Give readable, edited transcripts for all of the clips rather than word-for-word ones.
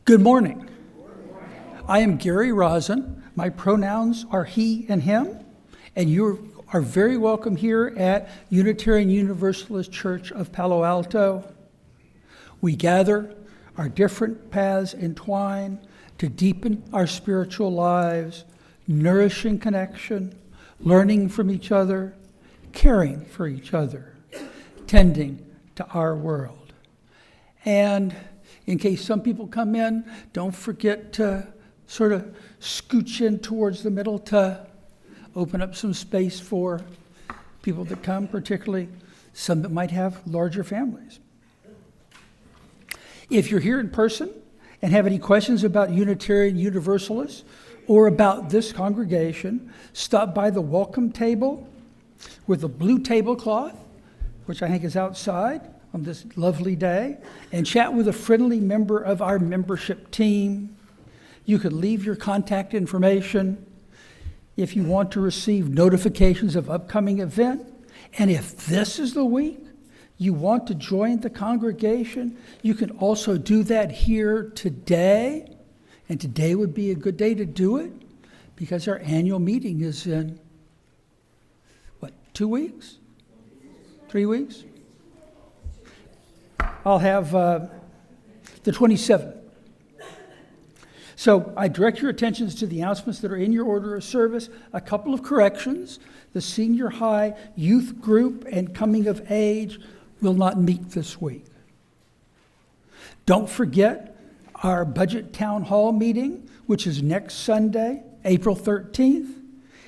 Good morning. I am Gary Rosen. My pronouns are he and him, and you are very welcome here at Unitarian Universalist Church of Palo Alto. We gather, our different paths entwine to deepen our spiritual lives, nourishing connection, learning from each other, caring for each other, tending to our world. And in case some people come in, don't forget to sort of scooch in towards the middle to open up some space for people that come, particularly some that might have larger families. If you're here in person and have any questions about Unitarian Universalists or about this congregation, stop by the welcome table with a blue tablecloth, which I think is outside on this lovely day, and chat with a friendly member of our membership team. You could leave your contact information if you want to receive notifications of upcoming event. And if this is the week you want to join the congregation, you can also do that here today. And today would be a good day to do it because our annual meeting is in, 2 weeks? 3 weeks? I'll have the 27th. So I direct your attentions to the announcements that are in your order of service. A couple of corrections. The senior high youth group and coming of age will not meet this week. Don't forget our budget town hall meeting, which is next Sunday, April 13th.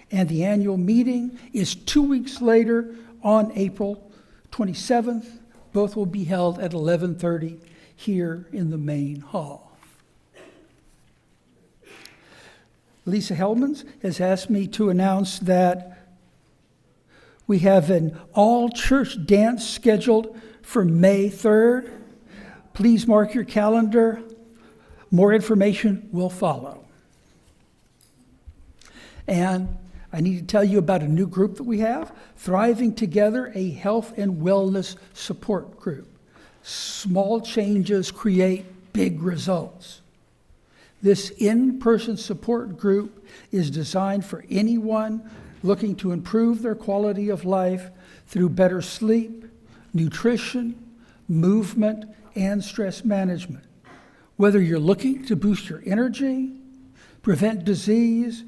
And the annual meeting is 2 weeks later on April 27th. Both will be held at 11:30 here in the main hall. Lisa Hellmans has asked me to announce that we have an all-church dance scheduled for May 3rd. Please mark your calendar. More information will follow. And I need to tell you about a new group that we have, Thriving Together, a health and wellness support group. Small changes create big results. This in-person support group is designed for anyone looking to improve their quality of life through better sleep, nutrition, movement, and stress management. Whether you're looking to boost your energy, prevent disease,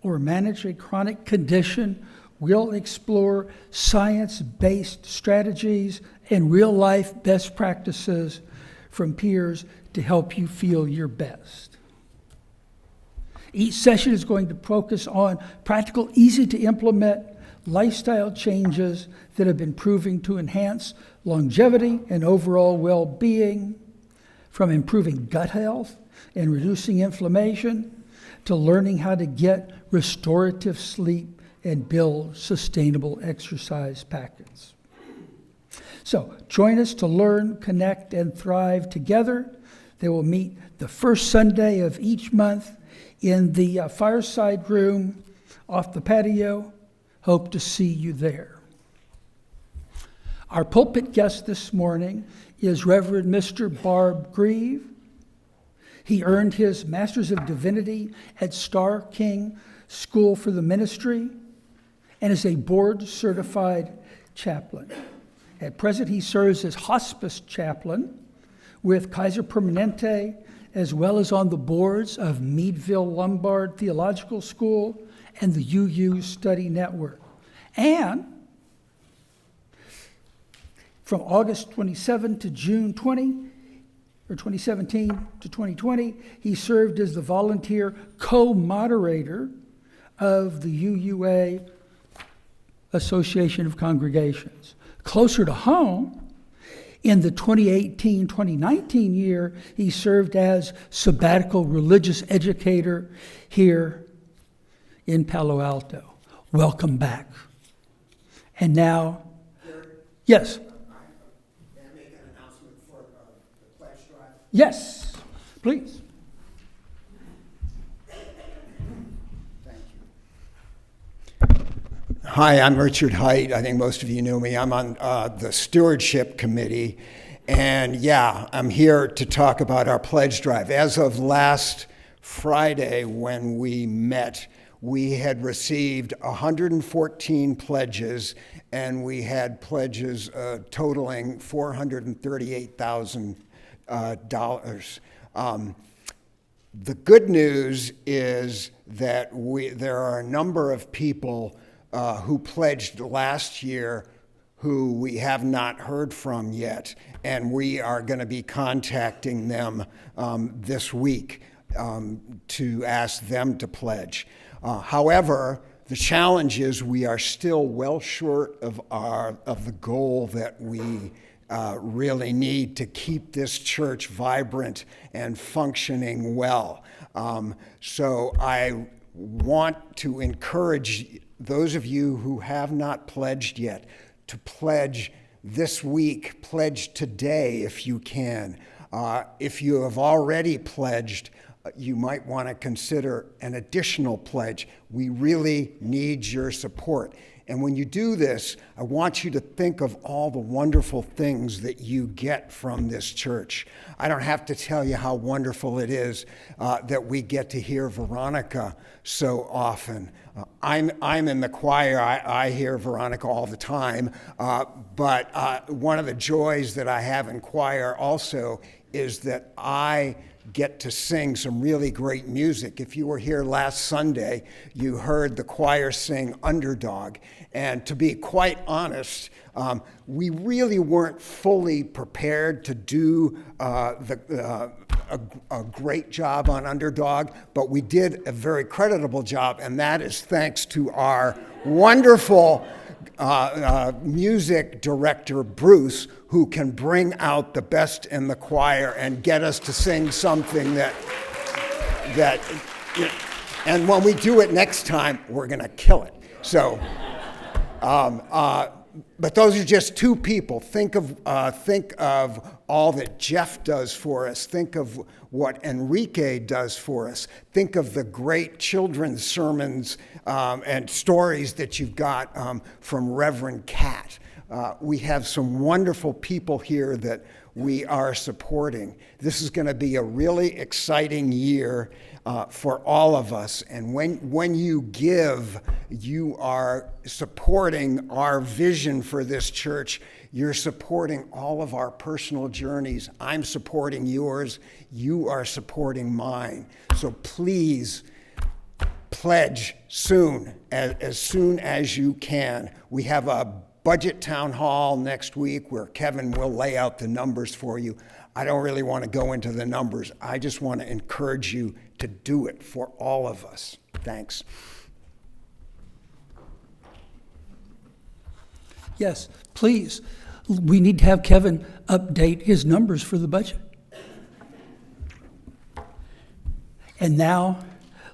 or manage a chronic condition, we'll explore science-based strategies and real-life best practices from peers to help you feel your best. Each session is going to focus on practical, easy-to-implement lifestyle changes that have been proving to enhance longevity and overall well-being, from improving gut health and reducing inflammation to learning how to get restorative sleep and build sustainable exercise packets. So join us to learn, connect, and thrive together. They will meet the first Sunday of each month in the fireside room off the patio. Hope to see you there. Our pulpit guest this morning is Reverend Mr. Barb Greve. He earned his Master's of Divinity at Starr King School for the Ministry and is a board-certified chaplain. At present, he serves as hospice chaplain with Kaiser Permanente, as well as on the boards of Meadville Lombard Theological School and the UU Study Network. And from August 27 to June 2017 to 2020, he served as the volunteer co-moderator of the UUA Association of Congregations. Closer to home, in the 2018-2019 year, he served as sabbatical religious educator here in Palo Alto. Welcome back. And now, yes? Yes, please. Thank you. Hi, I'm Richard Height. I think most of you know me. I'm on the stewardship committee, And yeah, I'm here to talk about our pledge drive. As of last Friday when we met, we had received 114 pledges, and we had pledges totaling $438,000. The good news is that there are a number of people who pledged last year who we have not heard from yet, and we are going to be contacting them this week to ask them to pledge. However, the challenge is we are still well short of the goal that we really need to keep this church vibrant and functioning well. So I want to encourage those of you who have not pledged yet to pledge this week, pledge today if you can. If you have already pledged, you might want to consider an additional pledge. We really need your support. And when you do this, I want you to think of all the wonderful things that you get from this church. I don't have to tell you how wonderful it is that we get to hear Veronica so often. I'm in the choir. I hear Veronica all the time. But one of the joys that I have in choir also is that I get to sing some really great music. If you were here last Sunday, you heard the choir sing Underdog. And to be quite honest, we really weren't fully prepared to do a great job on Underdog, but we did a very creditable job, and that is thanks to our wonderful music director, Bruce, who can bring out the best in the choir and get us to sing something that and when we do it next time, we're going to kill it. So, but those are just two people. Think of all that Jeff does for us. Think of what Enrique does for us. Think of the great children's sermons and stories that you've got from Reverend Cat. We have some wonderful people here that we are supporting. This is going to be a really exciting year for all of us. And when you give, you are supporting our vision for this church. You're supporting all of our personal journeys. I'm supporting yours. You are supporting mine. So please pledge soon as you can. We have a budget town hall next week where Kevin will lay out the numbers for you. I don't really want to go into the numbers. I just want to encourage you to do it for all of us. Thanks. Yes, please. We need to have Kevin update his numbers for the budget. And now,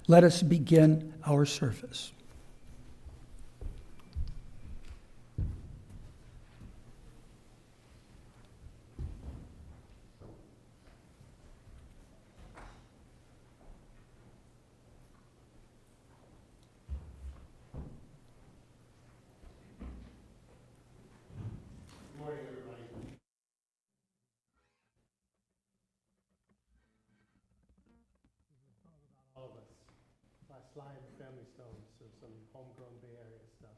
let us begin our service. Slide family stones, so some homegrown Bay Area stuff.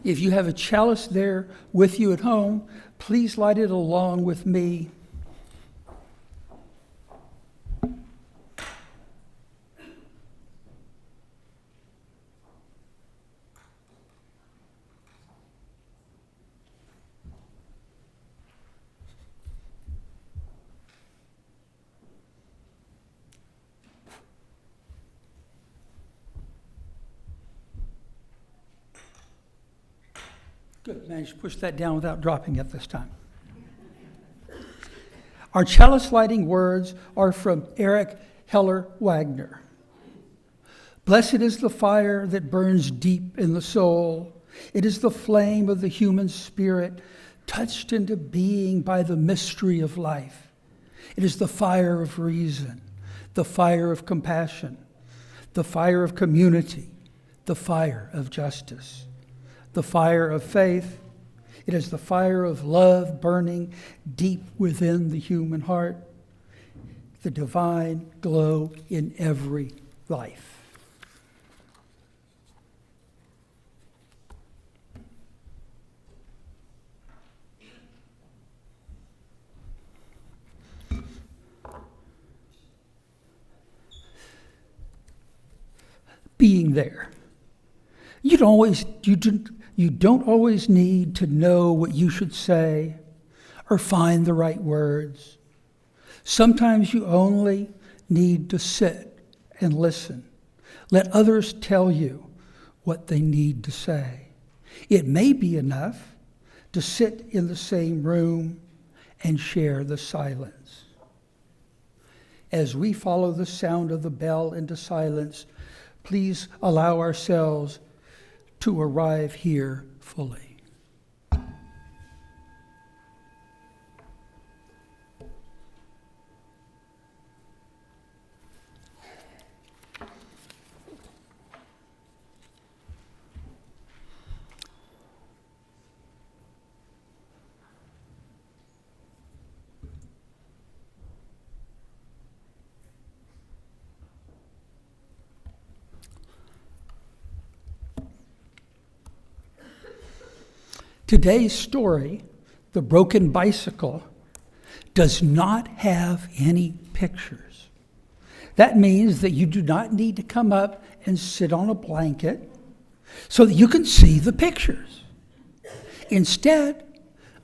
If you have a chalice there with you at home, please light it along with me. Good, managed to push that down without dropping it this time. Our chalice lighting words are from Eric Heller Wagner. Blessed is the fire that burns deep in the soul. It is the flame of the human spirit, touched into being by the mystery of life. It is the fire of reason, the fire of compassion, the fire of community, the fire of justice, the fire of faith. It is the fire of love burning deep within the human heart, the divine glow in every life. Being there. You don't always need to know what you should say or find the right words. Sometimes you only need to sit and listen. Let others tell you what they need to say. It may be enough to sit in the same room and share the silence. As we follow the sound of the bell into silence, please allow ourselves to arrive here fully. Today's story, The Broken Bicycle, does not have any pictures. That means that you do not need to come up and sit on a blanket so that you can see the pictures. Instead,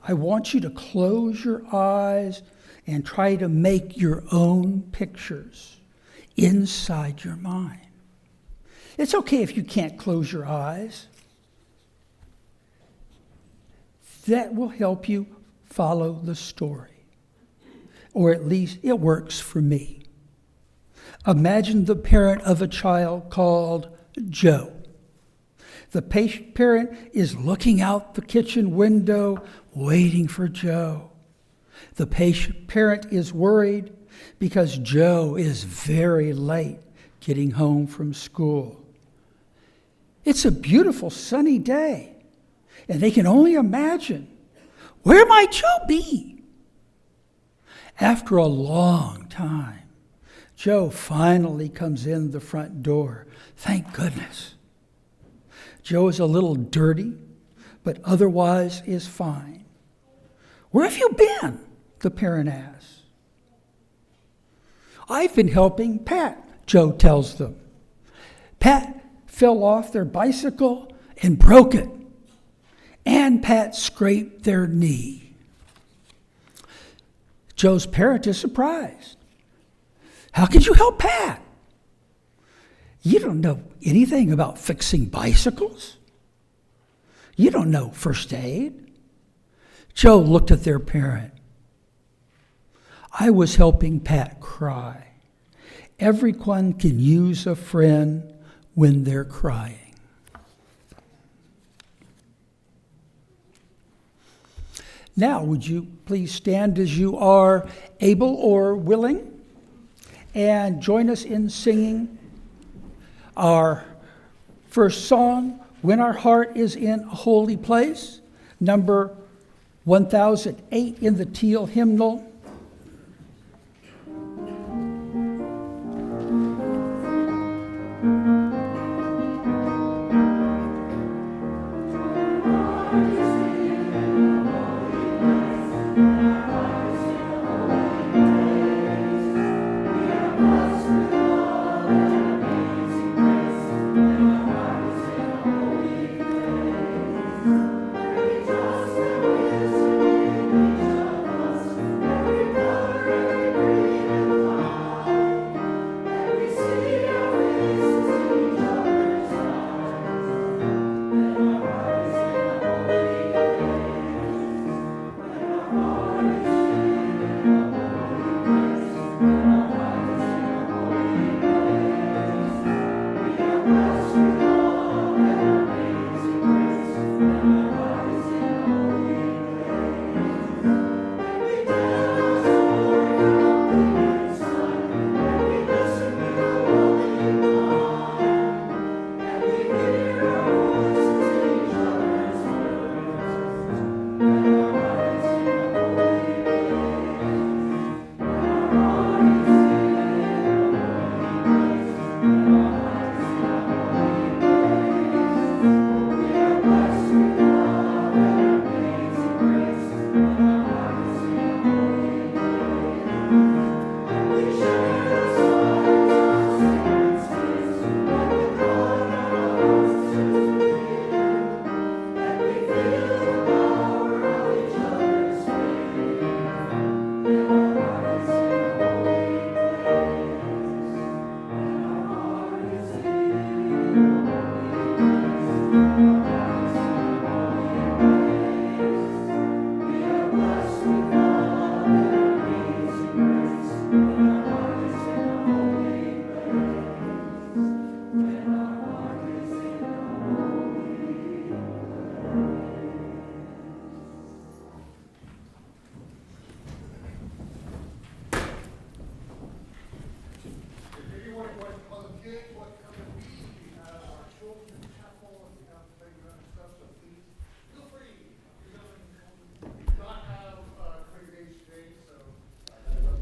I want you to close your eyes and try to make your own pictures inside your mind. It's okay if you can't close your eyes. That will help you follow the story, or at least it works for me. Imagine the parent of a child called Joe. The patient parent is looking out the kitchen window, waiting for Joe. The patient parent is worried because Joe is very late getting home from school. It's a beautiful sunny day. And they can only imagine, where might Joe be? After a long time, Joe finally comes in the front door. Thank goodness. Joe is a little dirty, but otherwise is fine. Where have you been? The parent asks. I've been helping Pat, Joe tells them. Pat fell off their bicycle and broke it. And Pat scraped their knee. Joe's parent is surprised. How could you help Pat? You don't know anything about fixing bicycles. You don't know first aid. Joe looked at their parent. I was helping Pat cry. Everyone can use a friend when they're crying. Now, would you please stand as you are able or willing and join us in singing our first song, When Our Heart is in a Holy Place, number 1008 in the Teal hymnal.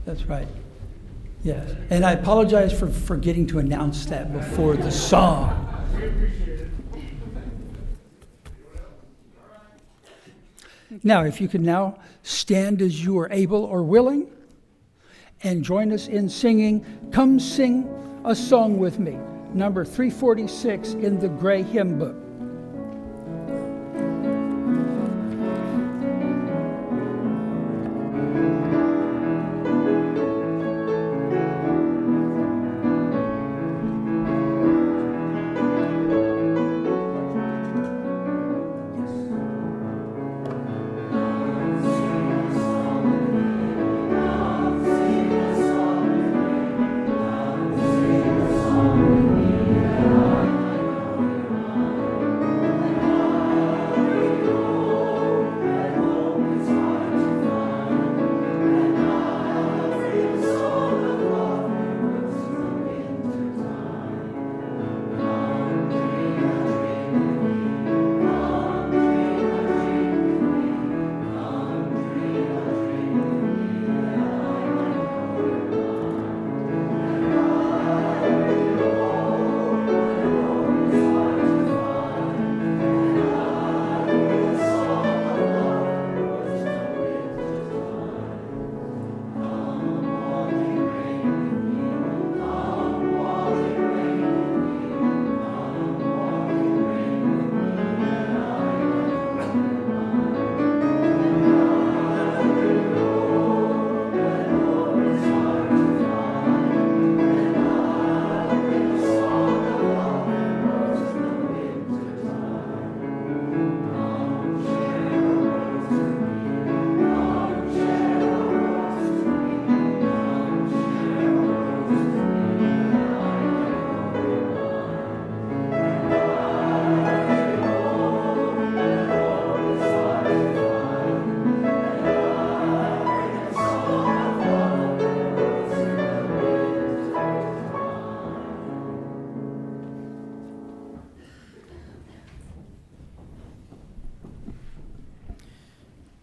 That's right. Yes. And I apologize for forgetting to announce that before the song. Now, if you can now stand as you are able or willing and join us in singing, Come Sing a Song With Me, number 346 in the Gray Hymn Book.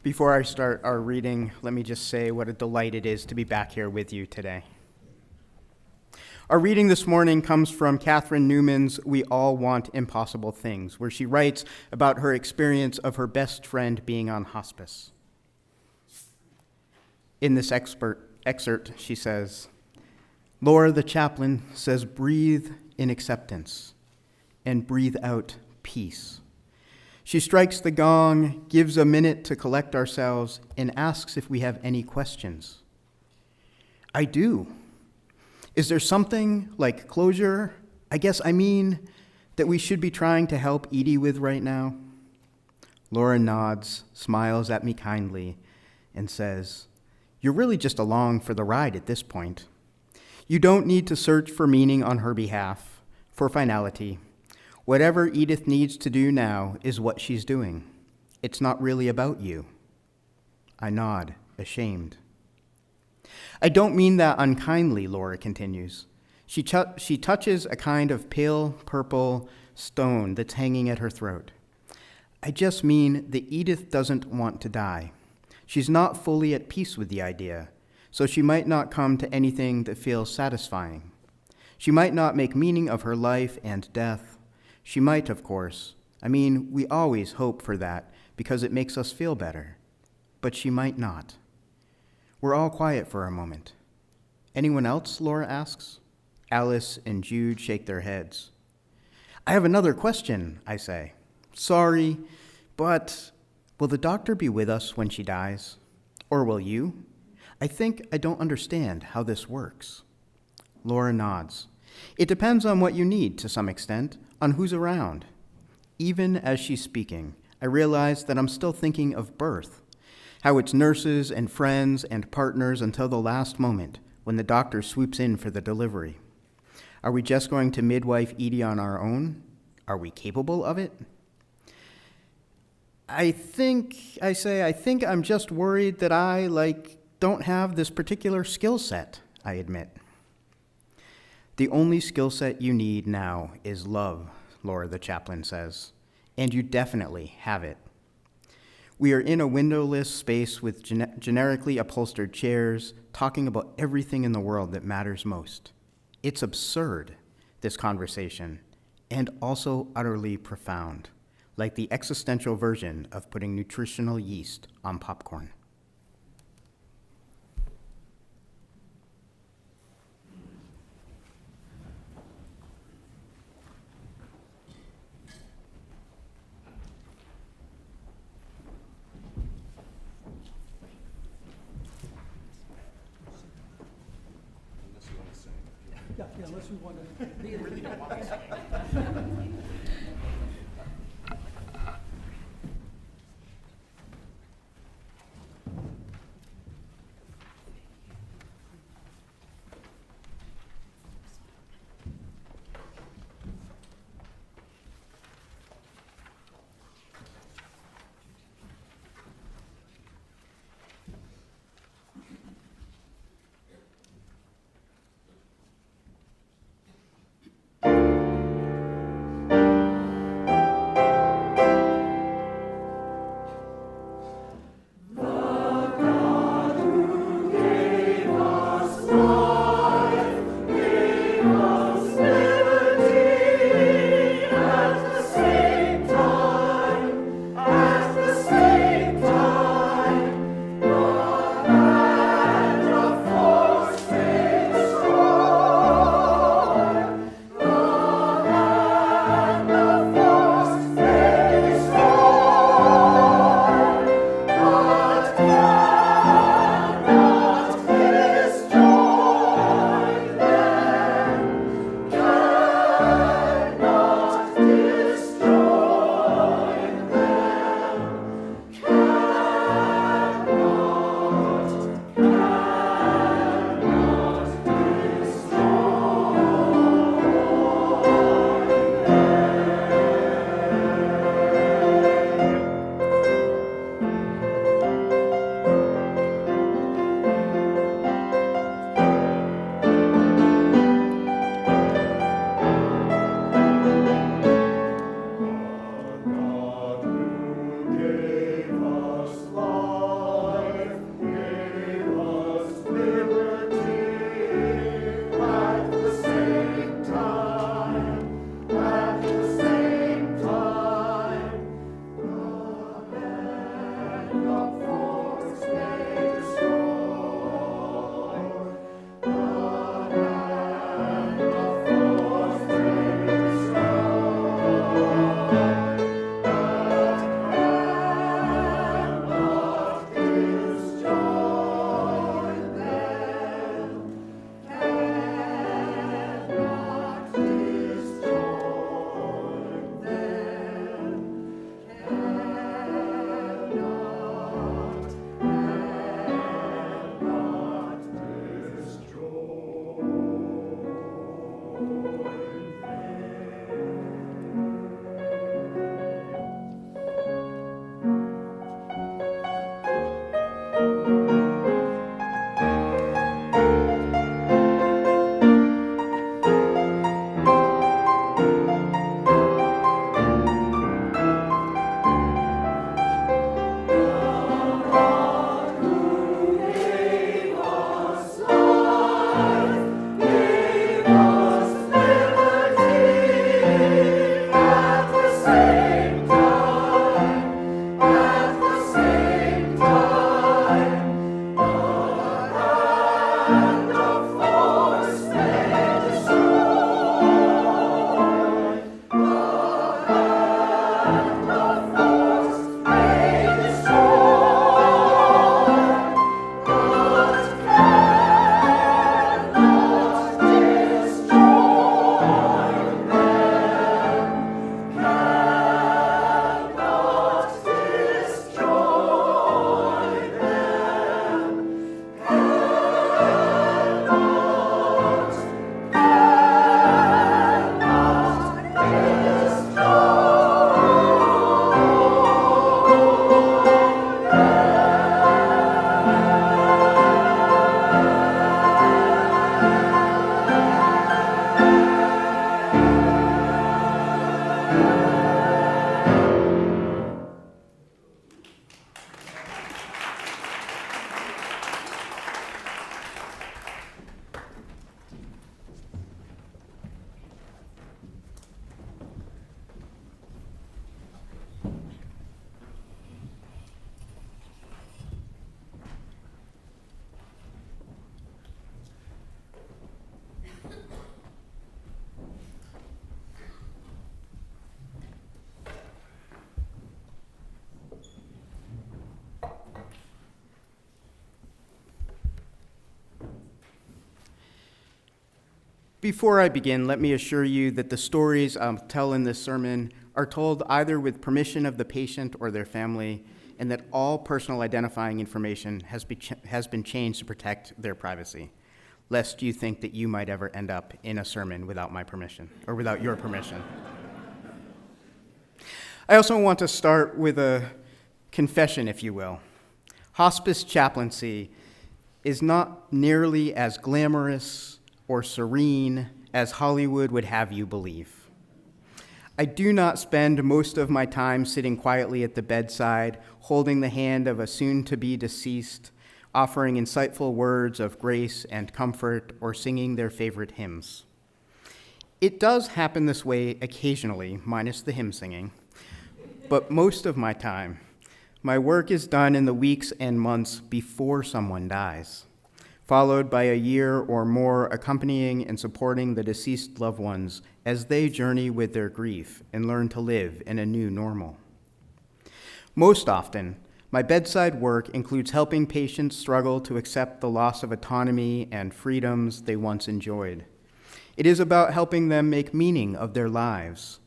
Before I start our reading, let me just say what a delight it is to be back here with you today. Our reading this morning comes from Catherine Newman's We All Want Impossible Things, where she writes about her experience of her best friend being on hospice. In this excerpt, she says, Laura, the chaplain, says, breathe in acceptance and breathe out peace. She strikes the gong, gives a minute to collect ourselves, and asks if we have any questions. I do. Is there something like closure? I guess I mean that we should be trying to help Edie with right now? Laura nods, smiles at me kindly, and says, You're really just along for the ride at this point. You don't need to search for meaning on her behalf, for finality. Whatever Edith needs to do now is what she's doing. It's not really about you. I nod, ashamed. I don't mean that unkindly, Laura continues. She touches a kind of pale purple stone that's hanging at her throat. I just mean that Edith doesn't want to die. She's not fully at peace with the idea, so she might not come to anything that feels satisfying. She might not make meaning of her life and death. She might, of course. I mean, we always hope for that because it makes us feel better. But she might not. We're all quiet for a moment. Anyone else, Laura asks. Alice and Jude shake their heads. I have another question, I say. Sorry, but will the doctor be with us when she dies? Or will you? I think I don't understand how this works. Laura nods. It depends on what you need to some extent, on who's around. Even as she's speaking, I realize that I'm still thinking of birth, how it's nurses and friends and partners until the last moment when the doctor swoops in for the delivery. Are we just going to midwife Edie on our own? Are we capable of it? I think I'm just worried that I, don't have this particular skill set, I admit. The only skill set you need now is love, Laura the chaplain says, and you definitely have it. We are in a windowless space with generically upholstered chairs, talking about everything in the world that matters most. It's absurd, this conversation, and also utterly profound, like the existential version of putting nutritional yeast on popcorn. Yeah, unless we want to be really don't want to. Before I begin, let me assure you that the stories I'll tell in this sermon are told either with permission of the patient or their family, and that all personal identifying information has been changed to protect their privacy, lest you think that you might ever end up in a sermon without my permission, or without your permission. I also want to start with a confession, if you will. Hospice chaplaincy is not nearly as glamorous or serene as Hollywood would have you believe. I do not spend most of my time sitting quietly at the bedside, holding the hand of a soon-to-be deceased, offering insightful words of grace and comfort, or singing their favorite hymns. It does happen this way occasionally, minus the hymn singing, but most of my time, my work is done in the weeks and months before someone dies, followed by a year or more accompanying and supporting the deceased loved ones as they journey with their grief and learn to live in a new normal. Most often, my bedside work includes helping patients struggle to accept the loss of autonomy and freedoms they once enjoyed. It is about helping them make meaning of their lives,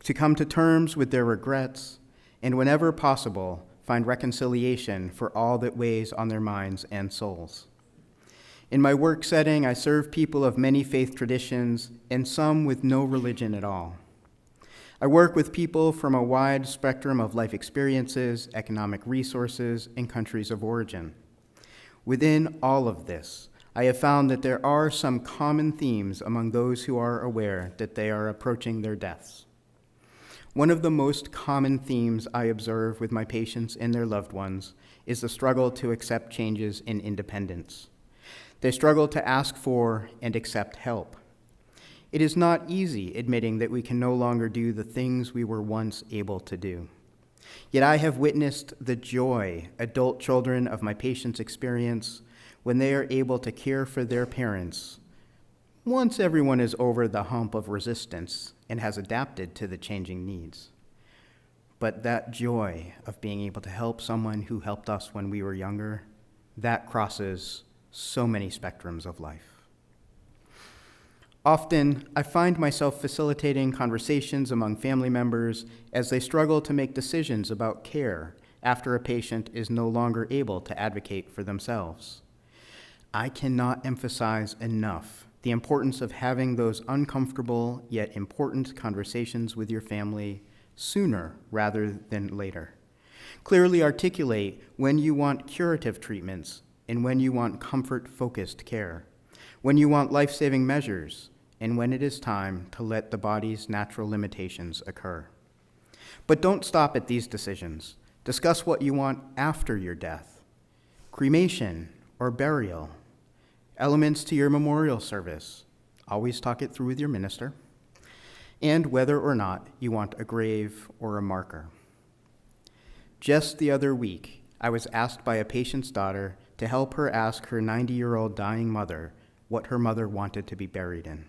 to come to terms with their regrets, and whenever possible, find reconciliation for all that weighs on their minds and souls. In my work setting, I serve people of many faith traditions and some with no religion at all. I work with people from a wide spectrum of life experiences, economic resources, and countries of origin. Within all of this, I have found that there are some common themes among those who are aware that they are approaching their deaths. One of the most common themes I observe with my patients and their loved ones is the struggle to accept changes in independence. They struggle to ask for and accept help. It is not easy admitting that we can no longer do the things we were once able to do. Yet I have witnessed the joy adult children of my patients experience when they are able to care for their parents once everyone is over the hump of resistance and has adapted to the changing needs. But that joy of being able to help someone who helped us when we were younger, that crosses so many spectrums of life. Often, I find myself facilitating conversations among family members as they struggle to make decisions about care after a patient is no longer able to advocate for themselves. I cannot emphasize enough the importance of having those uncomfortable yet important conversations with your family sooner rather than later. Clearly articulate when you want curative treatments and when you want comfort-focused care, when you want life-saving measures, and when it is time to let the body's natural limitations occur. But don't stop at these decisions. Discuss what you want after your death: cremation or burial, elements to your memorial service. Always talk it through with your minister, and whether or not you want a grave or a marker. Just the other week, I was asked by a patient's daughter to help her ask her 90-year-old dying mother what her mother wanted to be buried in.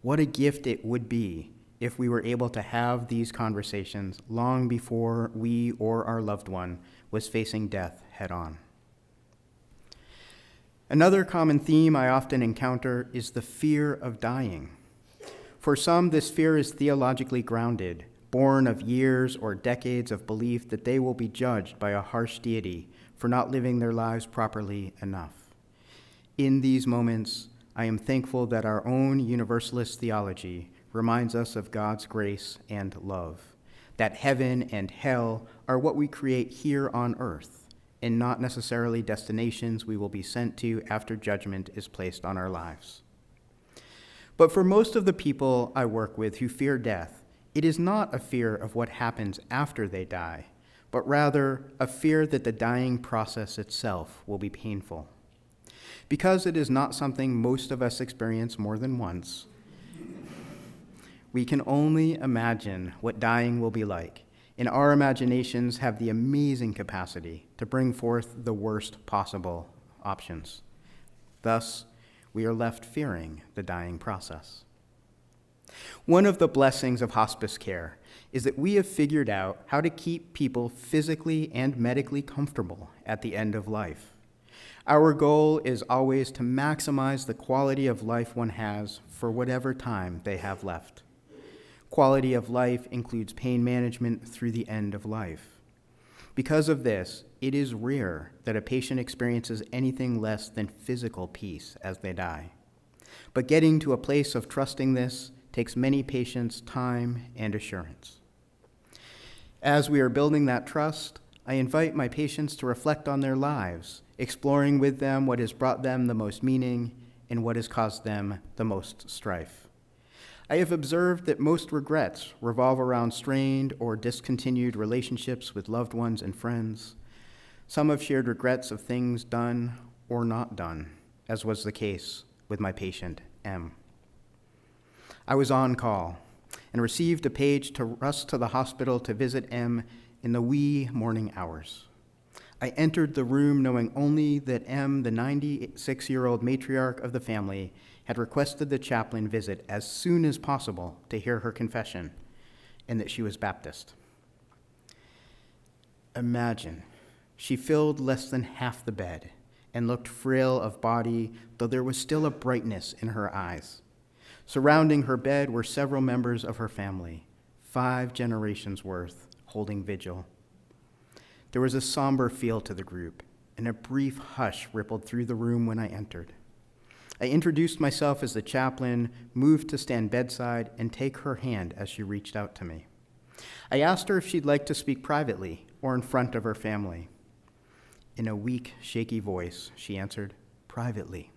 What a gift it would be if we were able to have these conversations long before we or our loved one was facing death head-on. Another common theme I often encounter is the fear of dying. For some, this fear is theologically grounded, born of years or decades of belief that they will be judged by a harsh deity for not living their lives properly enough. In these moments, I am thankful that our own universalist theology reminds us of God's grace and love, that heaven and hell are what we create here on earth, and not necessarily destinations we will be sent to after judgment is placed on our lives. But for most of the people I work with who fear death, it is not a fear of what happens after they die, but rather a fear that the dying process itself will be painful. Because it is not something most of us experience more than once, we can only imagine what dying will be like, and our imaginations have the amazing capacity to bring forth the worst possible options. Thus, we are left fearing the dying process. One of the blessings of hospice care is that we have figured out how to keep people physically and medically comfortable at the end of life. Our goal is always to maximize the quality of life one has for whatever time they have left. Quality of life includes pain management through the end of life. Because of this, it is rare that a patient experiences anything less than physical peace as they die. But getting to a place of trusting this takes many patients time and assurance. As we are building that trust, I invite my patients to reflect on their lives, exploring with them what has brought them the most meaning and what has caused them the most strife. I have observed that most regrets revolve around strained or discontinued relationships with loved ones and friends. Some have shared regrets of things done or not done, as was the case with my patient, M. I was on call and received a page to rush to the hospital to visit M in the wee morning hours. I entered the room knowing only that M, the 96-year-old matriarch of the family, had requested the chaplain visit as soon as possible to hear her confession, and that she was Baptist. Imagine, she filled less than half the bed and looked frail of body, though there was still a brightness in her eyes. Surrounding her bed were several members of her family, 5 generations worth, holding vigil. There was a somber feel to the group, and a brief hush rippled through the room when I entered. I introduced myself as the chaplain, moved to stand bedside, and take her hand as she reached out to me. I asked her if she'd like to speak privately or in front of her family. In a weak, shaky voice, she answered, "Privately."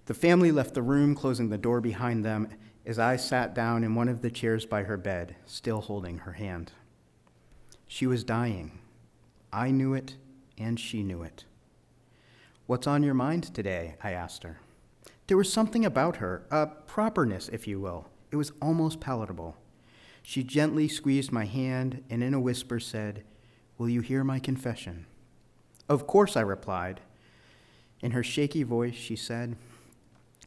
The family left the room, closing the door behind them, as I sat down in one of the chairs by her bed, still holding her hand. She was dying. I knew it, and she knew it. "What's on your mind today?" I asked her. There was something about her, a properness, if you will. It was almost palatable. She gently squeezed my hand and in a whisper said, "Will you hear my confession?" "Of course," I replied. In her shaky voice, she said,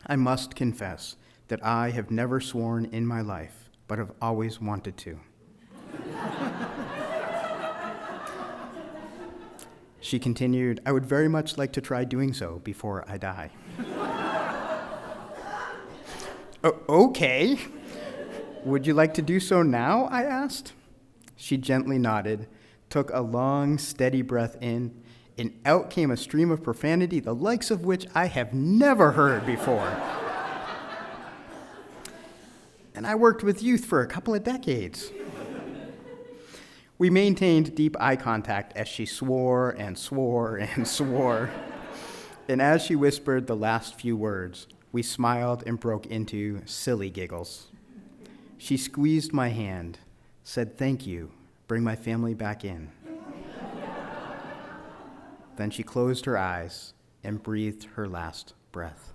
"I must confess that I have never sworn in my life, but have always wanted to." She continued, "I would very much like to try doing so before I die." Okay. "Would you like to do so now?" I asked. She gently nodded, took a long, steady breath in, and out came a stream of profanity, the likes of which I have never heard before. And I worked with youth for a couple of decades. We maintained deep eye contact as she swore and swore and swore. And as she whispered the last few words, we smiled and broke into silly giggles. She squeezed my hand, said, "Thank you, bring my family back in." Then she closed her eyes and breathed her last breath.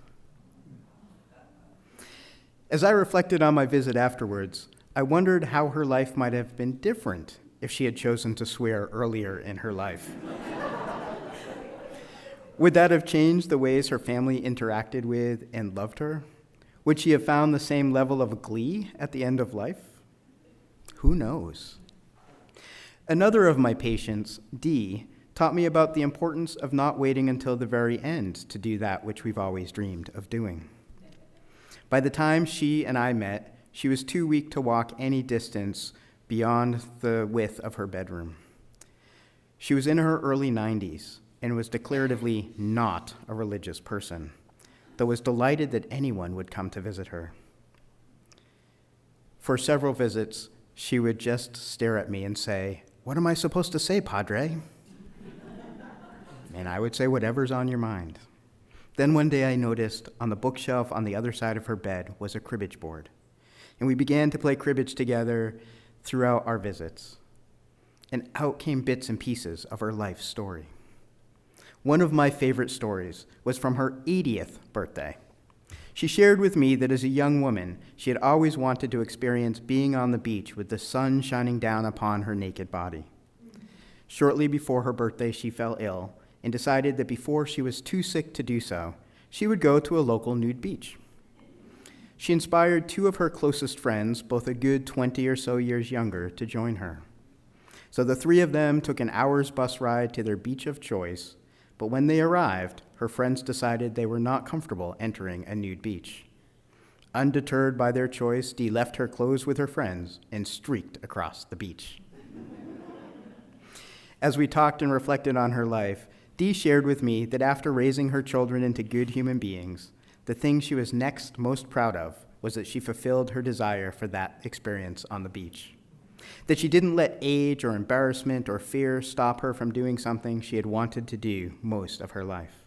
As I reflected on my visit afterwards, I wondered how her life might have been different if she had chosen to swear earlier in her life. Would that have changed the ways her family interacted with and loved her? Would she have found the same level of glee at the end of life? Who knows? Another of my patients, Dee, taught me about the importance of not waiting until the very end to do that which we've always dreamed of doing. By the time she and I met, she was too weak to walk any distance beyond the width of her bedroom. She was in her early 90s and was declaratively not a religious person, though was delighted that anyone would come to visit her. For several visits, she would just stare at me and say, "What am I supposed to say, Padre?" And I would say, "Whatever's on your mind." Then one day I noticed on the bookshelf on the other side of her bed was a cribbage board, and we began to play cribbage together throughout our visits. And out came bits and pieces of her life story. One of my favorite stories was from her 80th birthday. She shared with me that as a young woman, she had always wanted to experience being on the beach with the sun shining down upon her naked body. Shortly before her birthday, she fell ill and decided that before she was too sick to do so, she would go to a local nude beach. She inspired 2 of her closest friends, both a good 20 or so years younger, to join her. So the 3 of them took an hour's bus ride to their beach of choice, but when they arrived, her friends decided they were not comfortable entering a nude beach. Undeterred by their choice, Dee left her clothes with her friends and streaked across the beach. As we talked and reflected on her life, Dee shared with me that after raising her children into good human beings, the thing she was next most proud of was that she fulfilled her desire for that experience on the beach. That she didn't let age or embarrassment or fear stop her from doing something she had wanted to do most of her life.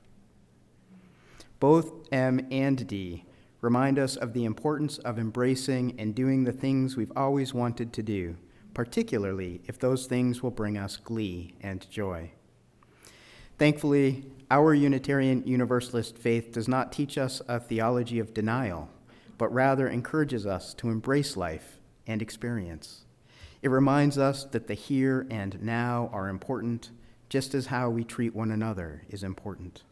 Both M and D remind us of the importance of embracing and doing the things we've always wanted to do, particularly if those things will bring us glee and joy. Thankfully, our Unitarian Universalist faith does not teach us a theology of denial, but rather encourages us to embrace life and experience. It reminds us that the here and now are important, just as how we treat one another is important.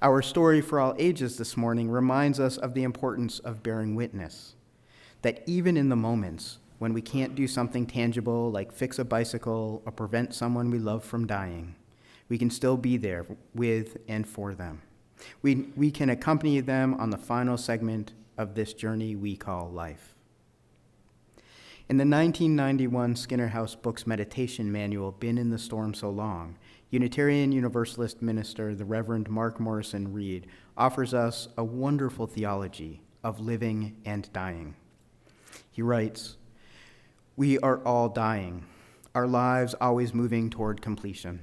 Our story for all ages this morning reminds us of the importance of bearing witness, that even in the moments when we can't do something tangible like fix a bicycle or prevent someone we love from dying, we can still be there with and for them. We can accompany them on the final segment of this journey we call life. In the 1991 Skinner House Books Meditation Manual, Been in the Storm So Long, Unitarian Universalist minister, the Reverend Mark Morrison Reed, offers us a wonderful theology of living and dying. He writes, "We are all dying, our lives always moving toward completion.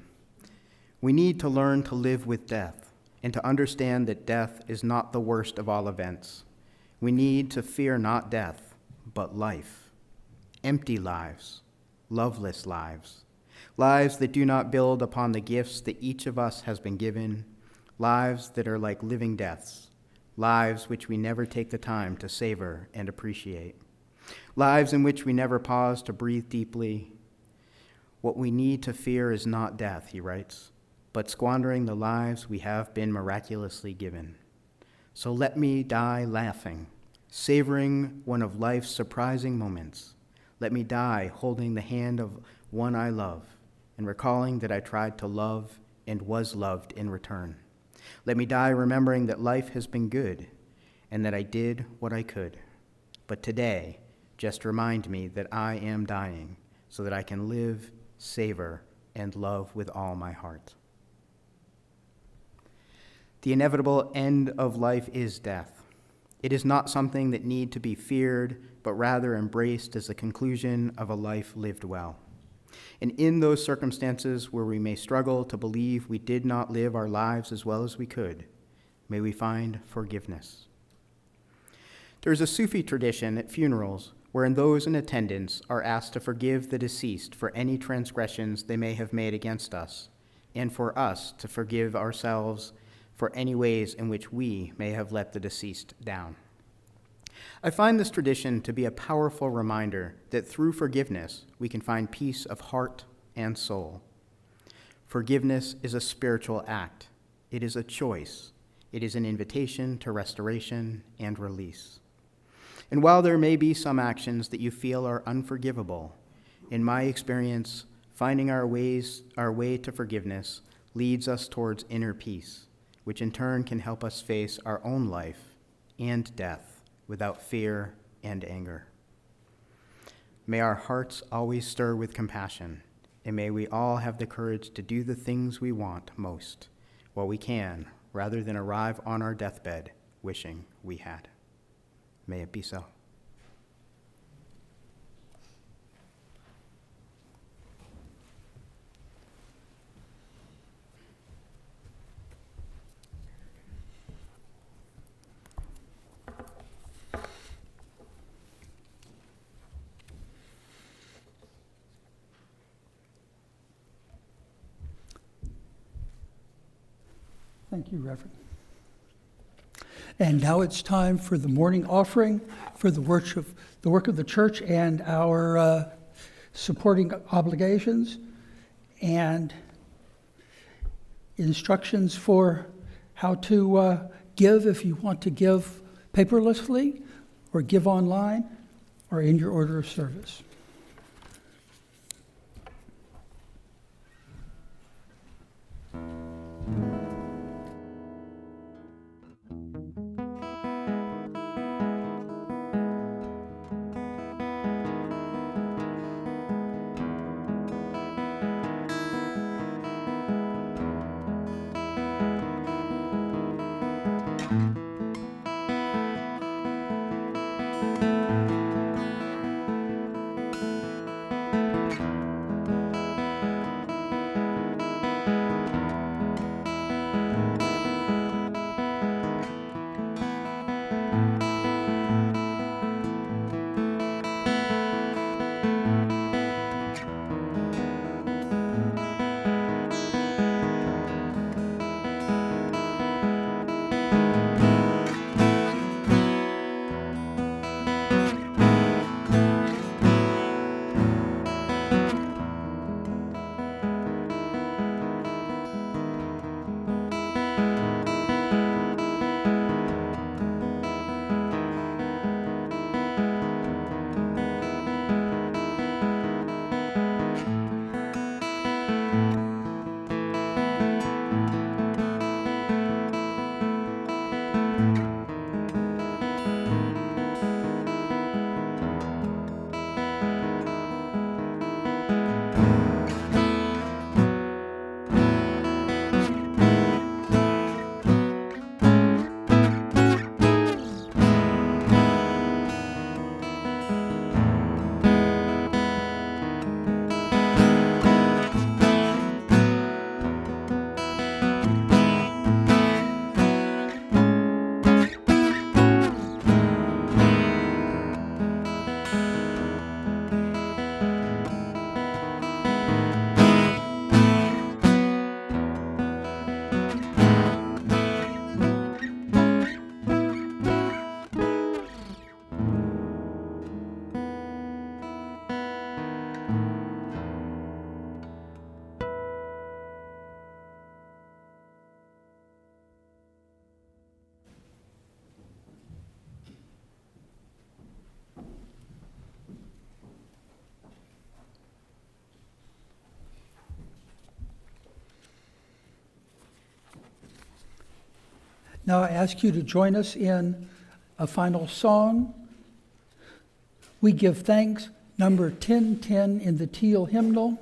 We need to learn to live with death and to understand that death is not the worst of all events. We need to fear not death, but life. Empty lives, loveless lives, lives that do not build upon the gifts that each of us has been given, lives that are like living deaths, lives which we never take the time to savor and appreciate, lives in which we never pause to breathe deeply. What we need to fear is not death," he writes, "but squandering the lives we have been miraculously given. So let me die laughing, savoring one of life's surprising moments. Let me die holding the hand of one I love and recalling that I tried to love and was loved in return. Let me die remembering that life has been good and that I did what I could. But today, just remind me that I am dying so that I can live, savor, and love with all my heart." The inevitable end of life is death. It is not something that need to be feared, but rather embraced as the conclusion of a life lived well. And in those circumstances where we may struggle to believe we did not live our lives as well as we could, may we find forgiveness. There is a Sufi tradition at funerals wherein those in attendance are asked to forgive the deceased for any transgressions they may have made against us, and for us to forgive ourselves for any ways in which we may have let the deceased down. I find this tradition to be a powerful reminder that through forgiveness, we can find peace of heart and soul. Forgiveness is a spiritual act. It is a choice. It is an invitation to restoration and release. And while there may be some actions that you feel are unforgivable, in my experience, finding our way to forgiveness leads us towards inner peace, which in turn can help us face our own life and death without fear and anger. May our hearts always stir with compassion, and may we all have the courage to do the things we want most while we can, rather than arrive on our deathbed wishing we had. May it be so. Thank you, Reverend. And now it's time for the morning offering for the work of the church and our supporting obligations, and instructions for how to give if you want to give paperlessly or give online or in your order of service. Now I ask you to join us in a final song. We give thanks, number 1010 in the Teal hymnal.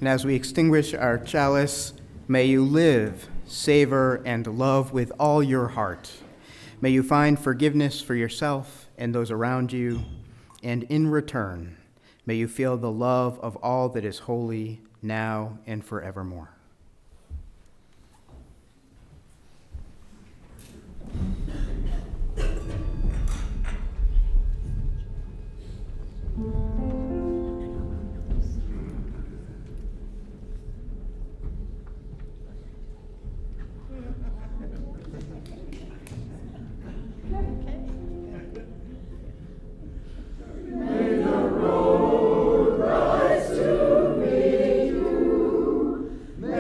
And as we extinguish our chalice, may you live, savor, and love with all your heart. May you find forgiveness for yourself and those around you, and in return, may you feel the love of all that is holy now and forevermore. May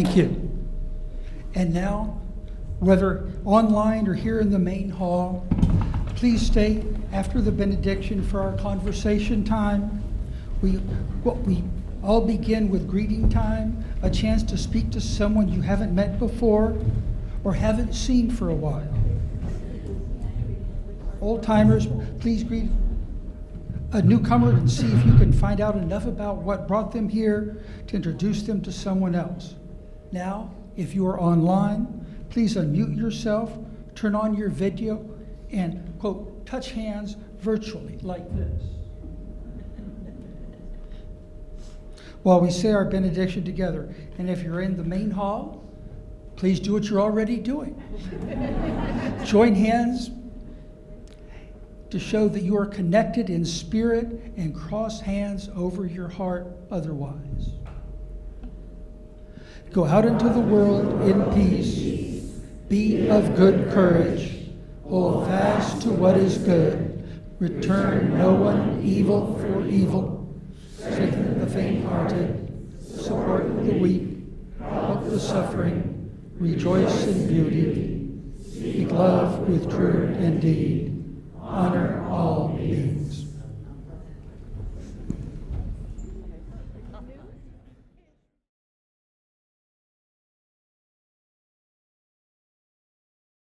Thank you. And now, whether online or here in the main hall, please stay after the benediction for our conversation time. We all begin with greeting time, a chance to speak to someone you haven't met before or haven't seen for a while. Old timers, please greet a newcomer and see if you can find out enough about what brought them here to introduce them to someone else. Now, if you are online, please unmute yourself, turn on your video, and, quote, touch hands virtually like this. While we say our benediction together. And if you're in the main hall, please do what you're already doing. Join hands to show that you are connected in spirit and cross hands over your heart otherwise. Go out into the world in peace. Be of good courage. Hold fast to what is good. Return no one evil for evil. Strengthen the faint-hearted. Support the weak. Help the suffering. Rejoice in beauty. Speak love with truth and deed. Honor